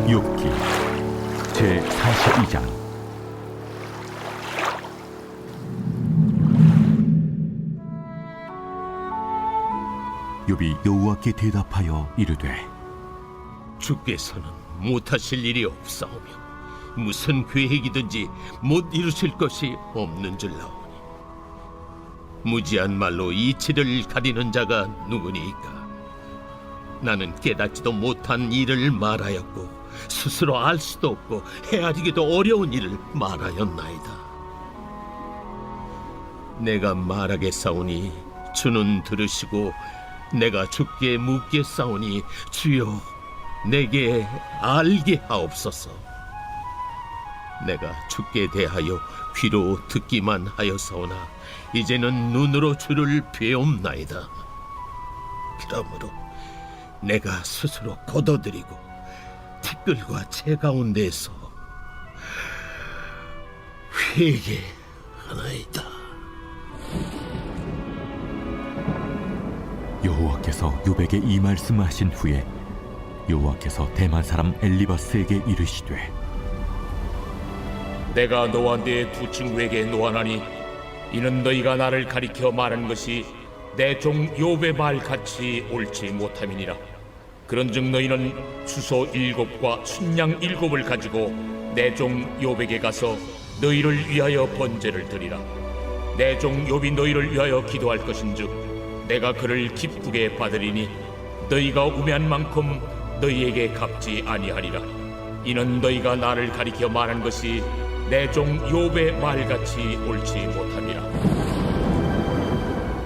욥기 제42장. 욥이 여호와께 대답하여 이르되, 주께서는 못하실 일이 없사오며 무슨 계획이든지 못 이루실 것이 없는 줄 나오니 무지한 말로 이치를 가리는 자가 누구니이까. 나는 깨닫지도 못한 일을 말하였고 스스로 알 수도 없고 헤아리기도 어려운 일을 말하였나이다. 내가 말하겠사오니 주는 들으시고 내가 주께 묻겠사오니 주여 내게 알게 하옵소서. 내가 주께 대하여 귀로 듣기만 하였사오나 이제는 눈으로 주를 배옵나이다. 그러므로 내가 스스로 거둬들이고 티끌과 채 가운데서 회개하나이다. 여호와께서 욥에게 이 말씀하신 후에 여호와께서 대만 사람 엘리바스에게 이르시되, 내가 너와 네 두 친구에게 노하나니 이는 너희가 나를 가리켜 말한 것이 내 종 욥의 말 같이 옳지 못함이니라. 그런즉 너희는 수소 7과 순양 7을 가지고 내 종 욥에게 가서 너희를 위하여 번제를 드리라. 내 종 욥이 너희를 위하여 기도할 것인즉 내가 그를 기쁘게 받으리니 너희가 우매한 만큼 너희에게 갚지 아니하리라. 이는 너희가 나를 가리켜 말한 것이 내 종 욥의 말같이 옳지 못함이라.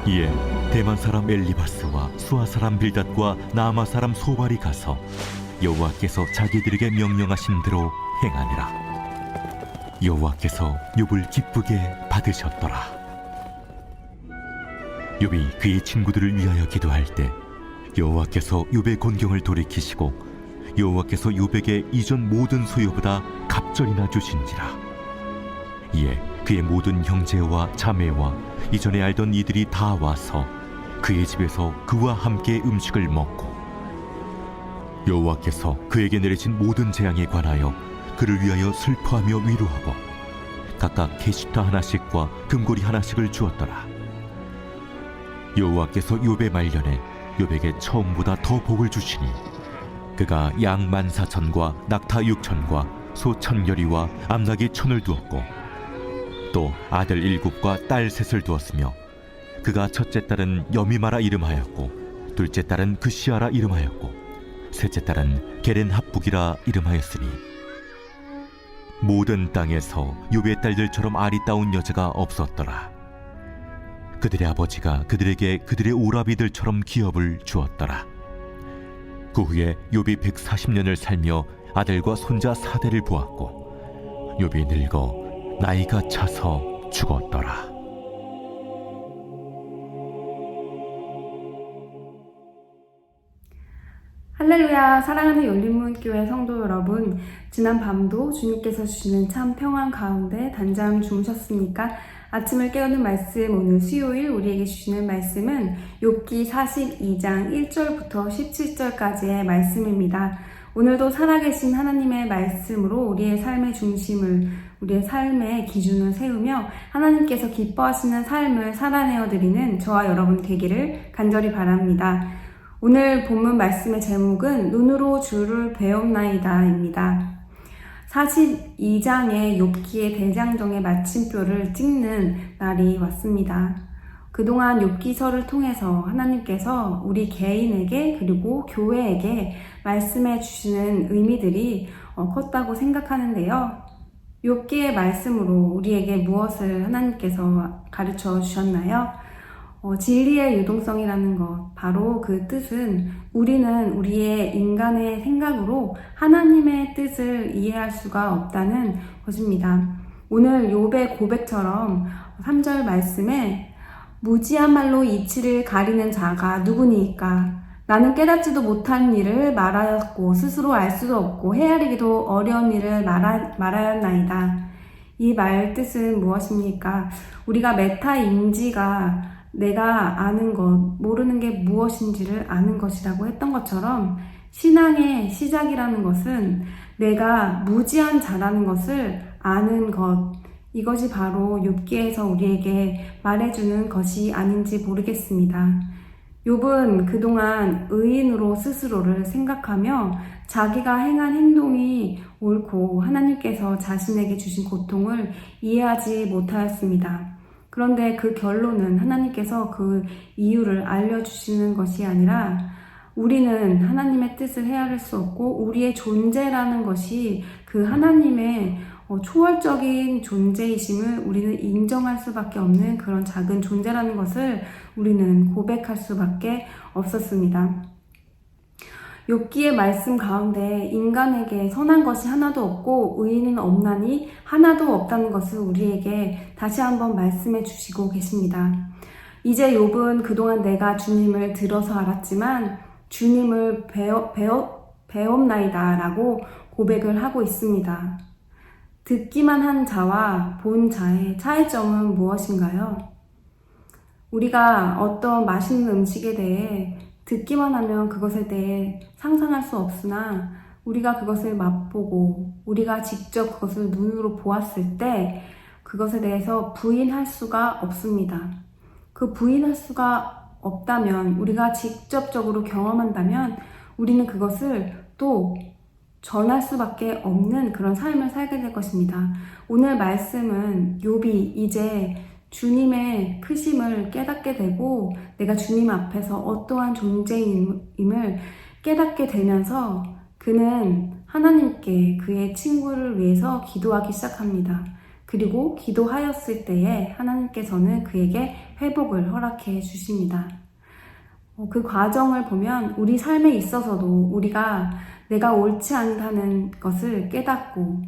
이에 대만 사람 엘리바스와 수아 사람 빌닷과 나아마 사람 소발이 가서 여호와께서 자기들에게 명령하신 대로 행하니라. 여호와께서 욥을 기쁘게 받으셨더라. 욥이 그의 친구들을 위하여 기도할 때 여호와께서 욥의 곤경을 돌이키시고 여호와께서 욥에게 이전 모든 소유보다 갑절이나 주신지라. 이에 그의 모든 형제와 자매와 이전에 알던 이들이 다 와서 그의 집에서 그와 함께 음식을 먹고 여호와께서 그에게 내리신 모든 재앙에 관하여 그를 위하여 슬퍼하며 위로하고 각각 게시타 하나씩과 금고리 하나씩을 주었더라. 여호와께서 욥의 말년에 욥에게 처음보다 더 복을 주시니 그가 양 14,000과 낙타 6,000과 소 1,000여리와 암나귀 1,000을 두었고 또 아들 7과 딸 3을 두었으며 그가 첫째 딸은 여미마라 이름하였고 둘째 딸은 그시아라 이름하였고 셋째 딸은 게렌합북이라 이름하였으니 모든 땅에서 욥의 딸들처럼 아리따운 여자가 없었더라. 그들의 아버지가 그들에게 그들의 오라비들처럼 기업을 주었더라. 그 후에 욥이 140년을 살며 아들과 손자 4대를 보았고 욥이 늙어 나이가 차서 죽었더라. 할렐루야. 사랑하는 열린문교회 성도 여러분, 지난 밤도 주님께서 주시는 참 평안 가운데 단잠 주무셨습니까? 아침을 깨우는 말씀, 오늘 수요일 우리에게 주시는 말씀은 욥기 42장 1절부터 17절까지의 말씀입니다. 오늘도 살아계신 하나님의 말씀으로 우리의 삶의 중심을, 우리의 삶의 기준을 세우며 하나님께서 기뻐하시는 삶을 살아내어드리는 저와 여러분 되기를 간절히 바랍니다. 오늘 본문 말씀의 제목은 눈으로 주를 배옵나이다입니다. 42장의 욥기의 대장정의 마침표를 찍는 날이 왔습니다. 그동안 욥기서를 통해서 하나님께서 우리 개인에게 그리고 교회에게 말씀해 주시는 의미들이 컸다고 생각하는데요. 욥기의 말씀으로 우리에게 무엇을 하나님께서 가르쳐 주셨나요? 진리의 유동성이라는 것, 바로 그 뜻은 우리는 우리의 인간의 생각으로 하나님의 뜻을 이해할 수가 없다는 것입니다. 오늘 욥의 고백처럼 3절 말씀에 무지한 말로 이치를 가리는 자가 누구니까? 나는 깨닫지도 못한 일을 말하였고 스스로 알 수도 없고 헤아리기도 어려운 일을 말하였나이다. 이 말 뜻은 무엇입니까? 우리가 메타인지가 내가 아는 것, 모르는 게 무엇인지를 아는 것이라고 했던 것처럼 신앙의 시작이라는 것은 내가 무지한 자라는 것을 아는 것, 이것이 바로 욥기에서 우리에게 말해주는 것이 아닌지 모르겠습니다. 욥은 그동안 의인으로 스스로를 생각하며 자기가 행한 행동이 옳고 하나님께서 자신에게 주신 고통을 이해하지 못하였습니다. 그런데 그 결론은 하나님께서 그 이유를 알려주시는 것이 아니라 우리는 하나님의 뜻을 헤아릴 수 없고 우리의 존재라는 것이 그 하나님의 초월적인 존재이심을 우리는 인정할 수밖에 없는 그런 작은 존재라는 것을 우리는 고백할 수밖에 없었습니다. 욥기의 말씀 가운데 인간에게 선한 것이 하나도 없고 의인은 없나니 하나도 없다는 것을 우리에게 다시 한번 말씀해 주시고 계십니다. 이제 욥은 그동안 내가 주님을 들어서 알았지만 주님을 배웠나이다 라고 고백을 하고 있습니다. 듣기만 한 자와 본 자의 차이점은 무엇인가요? 우리가 어떤 맛있는 음식에 대해 듣기만 하면 그것에 대해 상상할 수 없으나 우리가 그것을 맛보고 우리가 직접 그것을 눈으로 보았을 때 그것에 대해서 부인할 수가 없습니다. 그 부인할 수가 없다면, 우리가 직접적으로 경험한다면 우리는 그것을 또 전할 수밖에 없는 그런 삶을 살게 될 것입니다. 오늘 말씀은 욥이 이제 주님의 크심을 깨닫게 되고 내가 주님 앞에서 어떠한 존재임을 깨닫게 되면서 그는 하나님께 그의 친구를 위해서 기도하기 시작합니다. 그리고 기도하였을 때에 하나님께서는 그에게 회복을 허락해 주십니다. 그 과정을 보면 우리 삶에 있어서도 우리가 내가 옳지 않다는 것을 깨닫고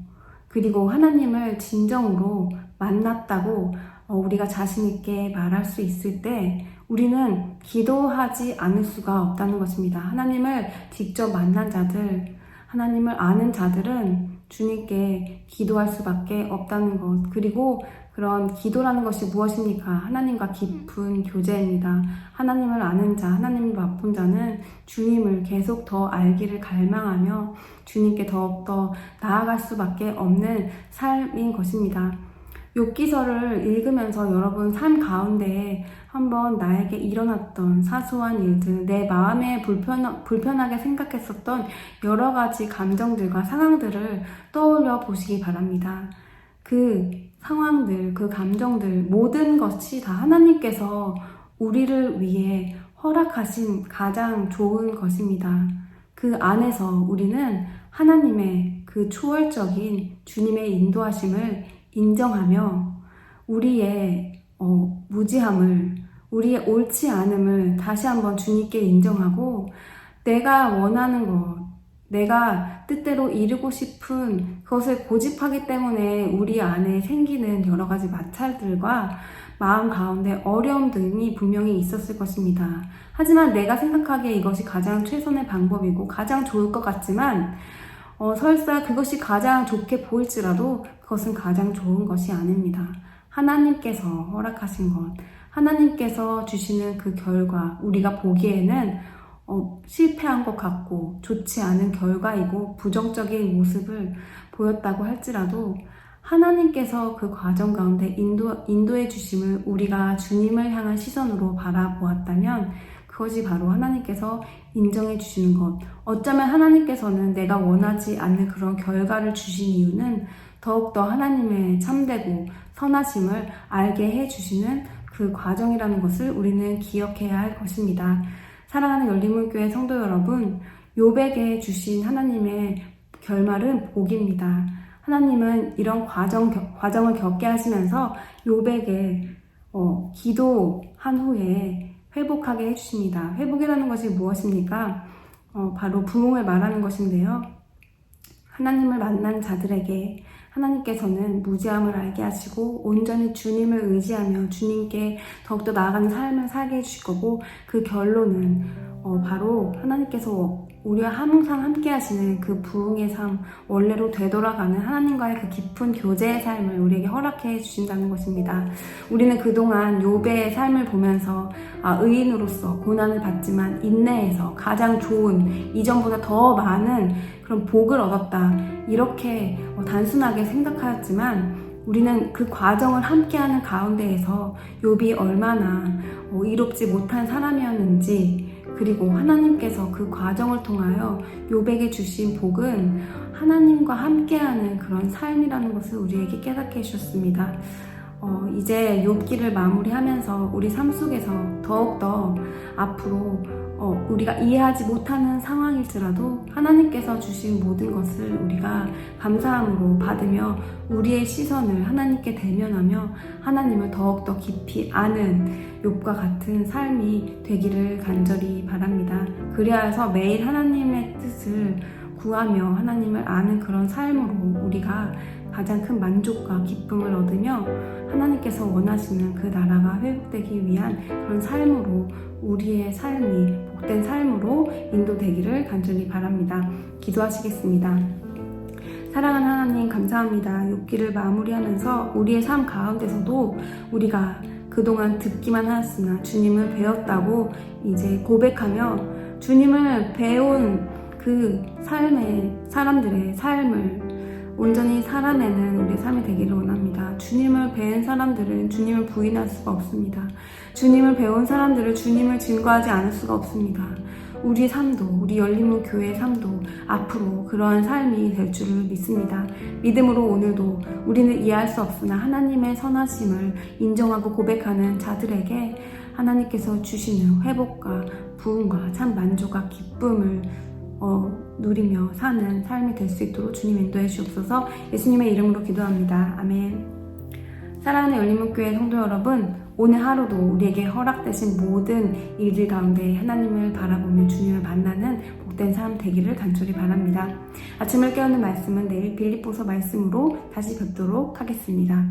그리고 하나님을 진정으로 만났다고 우리가 자신 있게 말할 수 있을 때 우리는 기도하지 않을 수가 없다는 것입니다. 하나님을 직접 만난 자들, 하나님을 아는 자들은 주님께 기도할 수밖에 없다는 것. 그리고 그런 기도라는 것이 무엇입니까? 하나님과 깊은 교제입니다. 하나님을 아는 자, 하나님을 맛본 자는 주님을 계속 더 알기를 갈망하며 주님께 더욱더 나아갈 수밖에 없는 삶인 것입니다. 욥기서를 읽으면서 여러분 삶 가운데 한번 나에게 일어났던 사소한 일들, 내 마음에 불편하게 생각했었던 여러 가지 감정들과 상황들을 떠올려 보시기 바랍니다. 그 상황들, 그 감정들, 모든 것이 다 하나님께서 우리를 위해 허락하신 가장 좋은 것입니다. 그 안에서 우리는 하나님의 그 초월적인 주님의 인도하심을 인정하며 우리의 무지함을, 우리의 옳지 않음을 다시 한번 주님께 인정하고 내가 원하는 것, 내가 뜻대로 이루고 싶은 그것을 고집하기 때문에 우리 안에 생기는 여러 가지 마찰들과 마음 가운데 어려움 등이 분명히 있었을 것입니다. 하지만 내가 생각하기에 이것이 가장 최선의 방법이고 가장 좋을 것 같지만 설사 그것이 가장 좋게 보일지라도 그것은 가장 좋은 것이 아닙니다. 하나님께서 허락하신 것, 하나님께서 주시는 그 결과, 우리가 보기에는 실패한 것 같고 좋지 않은 결과이고 부정적인 모습을 보였다고 할지라도 하나님께서 그 과정 가운데 인도해 주심을 우리가 주님을 향한 시선으로 바라보았다면 그것이 바로 하나님께서 인정해 주시는 것. 어쩌면 하나님께서는 내가 원하지 않는 그런 결과를 주신 이유는 더욱더 하나님의 참되고 선하심을 알게 해 주시는 그 과정이라는 것을 우리는 기억해야 할 것입니다. 사랑하는 열린문교회 성도 여러분, 욥에게 주신 하나님의 결말은 복입니다. 하나님은 이런 과정을 겪게 하시면서 욥에게 기도한 후에 회복하게 해주십니다. 회복이라는 것이 무엇입니까? 바로 부흥을 말하는 것인데요. 하나님을 만난 자들에게 하나님께서는 무지함을 알게 하시고 온전히 주님을 의지하며 주님께 더욱더 나아가는 삶을 살게 해주실 거고 그 결론은 바로 하나님께서 우리와 항상 함께 하시는 그 부흥의 삶, 원래로 되돌아가는 하나님과의 그 깊은 교제의 삶을 우리에게 허락해 주신다는 것입니다. 우리는 그동안 욥의 삶을 보면서 의인으로서 고난을 받지만 인내해서 가장 좋은, 이전보다 더 많은 그런 복을 얻었다, 이렇게 단순하게 생각하였지만 우리는 그 과정을 함께하는 가운데에서 욥이 얼마나 이롭지 못한 사람이었는지, 그리고 하나님께서 그 과정을 통하여 욥에게 주신 복은 하나님과 함께하는 그런 삶이라는 것을 우리에게 깨닫게 해주셨습니다. 이제 욥기를 마무리하면서 우리 삶 속에서 더욱더 앞으로 우리가 이해하지 못하는 상황일지라도 하나님께서 주신 모든 것을 우리가 감사함으로 받으며 우리의 시선을 하나님께 대면하며 하나님을 더욱더 깊이 아는 욥과 같은 삶이 되기를 간절히 바랍니다. 그리하여서 매일 하나님의 뜻을 구하며 하나님을 아는 그런 삶으로 우리가 가장 큰 만족과 기쁨을 얻으며 하나님께서 원하시는 그 나라가 회복되기 위한 그런 삶으로 우리의 삶이 복된 삶으로 인도되기를 간절히 바랍니다. 기도하시겠습니다. 사랑하는 하나님, 감사합니다. 욥기를 마무리하면서 우리의 삶 가운데서도 우리가 그동안 듣기만 하였으나 주님을 배웠다고 이제 고백하며 주님을 배운 그 사람들의 삶을 온전히 살아내는 우리의 삶이 되기를 원합니다. 주님을 배운 사람들은 주님을 부인할 수가 없습니다. 주님을 배운 사람들은 주님을 증거하지 않을 수가 없습니다. 우리 삶도, 우리 열린문 교회의 삶도 앞으로 그러한 삶이 될 줄을 믿습니다. 믿음으로 오늘도 우리는 이해할 수 없으나 하나님의 선하심을 인정하고 고백하는 자들에게 하나님께서 주시는 회복과 부흥과 참 만족과 기쁨을 누리며 사는 삶이 될 수 있도록 주님 인도해 주옵소서. 예수님의 이름으로 기도합니다. 아멘. 사랑하는 열린문교회 성도 여러분, 오늘 하루도 우리에게 허락되신 모든 일들 가운데 하나님을 바라보며 주님을 만나는 복된 삶 되기를 간절히 바랍니다. 아침을 깨우는 말씀은 내일 빌립보서 말씀으로 다시 뵙도록 하겠습니다.